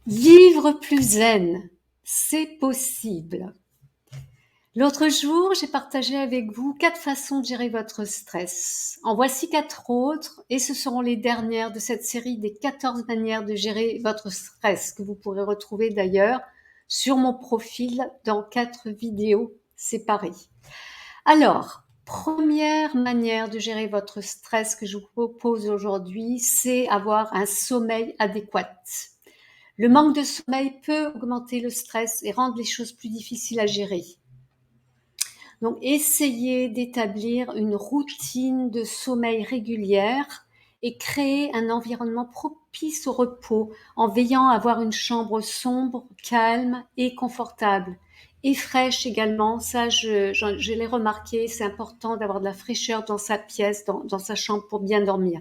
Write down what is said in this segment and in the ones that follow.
Vivre plus zen, c'est possible. L'autre jour, j'ai partagé avec vous 4 façons de gérer votre stress. En voici 4 autres et ce seront les dernières de cette série des 14 manières de gérer votre stress que vous pourrez retrouver d'ailleurs sur mon profil dans 4 vidéos séparées. Alors, première manière de gérer votre stress que je vous propose aujourd'hui, c'est avoir un sommeil adéquat. Le manque de sommeil peut augmenter le stress et rendre les choses plus difficiles à gérer. Donc, essayez d'établir une routine de sommeil régulière et créer un environnement propice au repos en veillant à avoir une chambre sombre, calme et confortable. Et fraîche également, ça je l'ai remarqué, c'est important d'avoir de la fraîcheur dans sa pièce, dans sa chambre pour bien dormir.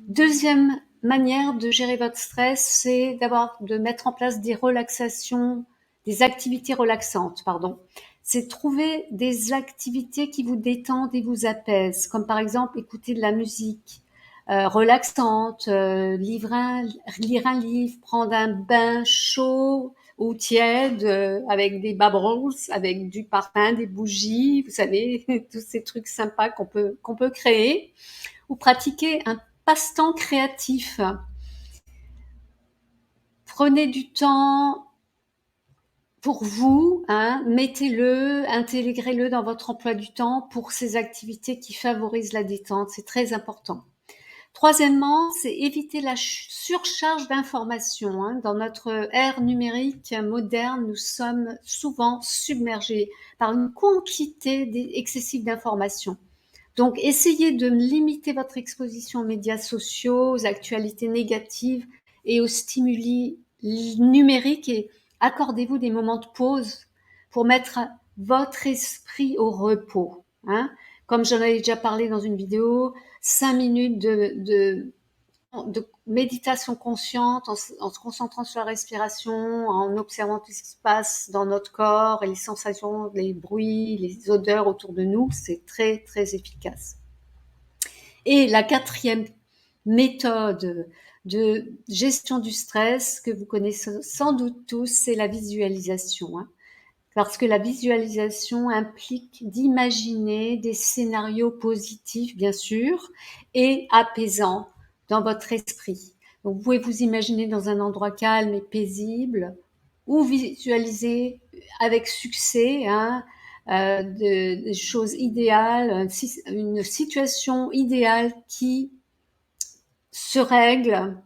Deuxième manière de gérer votre stress, c'est de mettre en place des relaxations, des activités relaxantes, pardon. C'est trouver des activités qui vous détendent et vous apaisent, comme par exemple écouter de la musique relaxante, lire un livre, prendre un bain chaud ou tiède avec des bubbles, avec du parfum, des bougies, vous savez, tous ces trucs sympas qu'on peut créer, ou pratiquer un passe-temps créatif. Prenez du temps pour vous, hein, mettez-le, intégrez-le dans votre emploi du temps pour ces activités qui favorisent la détente, c'est très important. Troisièmement, c'est éviter la surcharge d'informations. Hein. Dans notre ère numérique moderne, nous sommes souvent submergés par une quantité excessive d'informations. Donc, essayez de limiter votre exposition aux médias sociaux, aux actualités négatives et aux stimuli numériques et accordez-vous des moments de pause pour mettre votre esprit au repos. Hein. Comme j'en avais déjà parlé dans une vidéo, 5 minutes de méditation consciente en se concentrant sur la respiration, en observant tout ce qui se passe dans notre corps et les sensations, les bruits, les odeurs autour de nous, c'est très, très efficace. Et la quatrième méthode de gestion du stress que vous connaissez sans doute tous, c'est la visualisation. Hein. Parce que la visualisation implique d'imaginer des scénarios positifs, bien sûr, et apaisants dans votre esprit. Donc, vous pouvez vous imaginer dans un endroit calme et paisible, ou visualiser avec succès hein, des choses idéales, une situation idéale qui se règle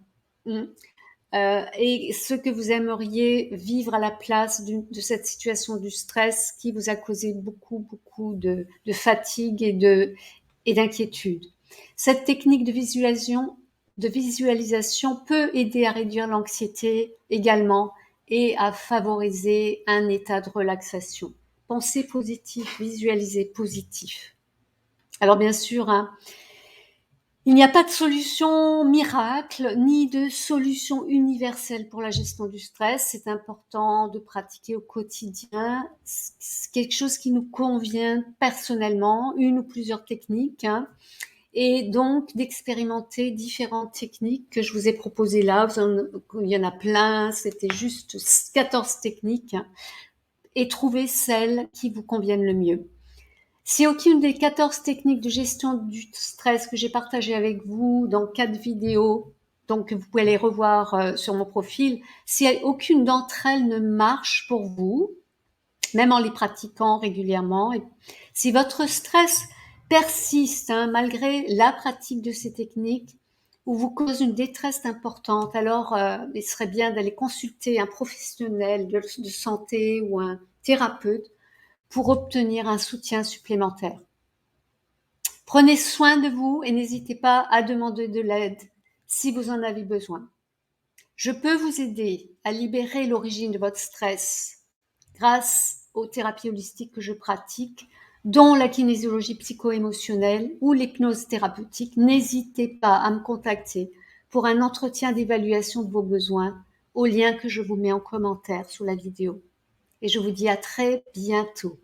et ce que vous aimeriez vivre à la place de cette situation du stress qui vous a causé beaucoup de fatigue et d'inquiétude. Cette technique de visualisation peut aider à réduire l'anxiété également et à favoriser un état de relaxation. Pensez positif, visualisez positif. Alors bien sûr, hein, il n'y a pas de solution miracle ni de solution universelle pour la gestion du stress. C'est important de pratiquer au quotidien quelque chose qui nous convient personnellement, une ou plusieurs techniques, hein, et donc d'expérimenter différentes techniques que je vous ai proposées là. Il y en a plein, c'était juste 14 techniques, hein, et trouver celles qui vous conviennent le mieux. Si aucune des 14 techniques de gestion du stress que j'ai partagées avec vous dans 4 vidéos, donc vous pouvez les revoir sur mon profil, si aucune d'entre elles ne marche pour vous, même en les pratiquant régulièrement, et si votre stress persiste hein, malgré la pratique de ces techniques ou vous cause une détresse importante, alors il serait bien d'aller consulter un professionnel de santé ou un thérapeute pour obtenir un soutien supplémentaire. Prenez soin de vous et n'hésitez pas à demander de l'aide si vous en avez besoin. Je peux vous aider à libérer l'origine de votre stress grâce aux thérapies holistiques que je pratique, dont la kinésiologie psycho-émotionnelle ou l'hypnose thérapeutique. N'hésitez pas à me contacter pour un entretien d'évaluation de vos besoins au lien que je vous mets en commentaire sous la vidéo. Et je vous dis à très bientôt.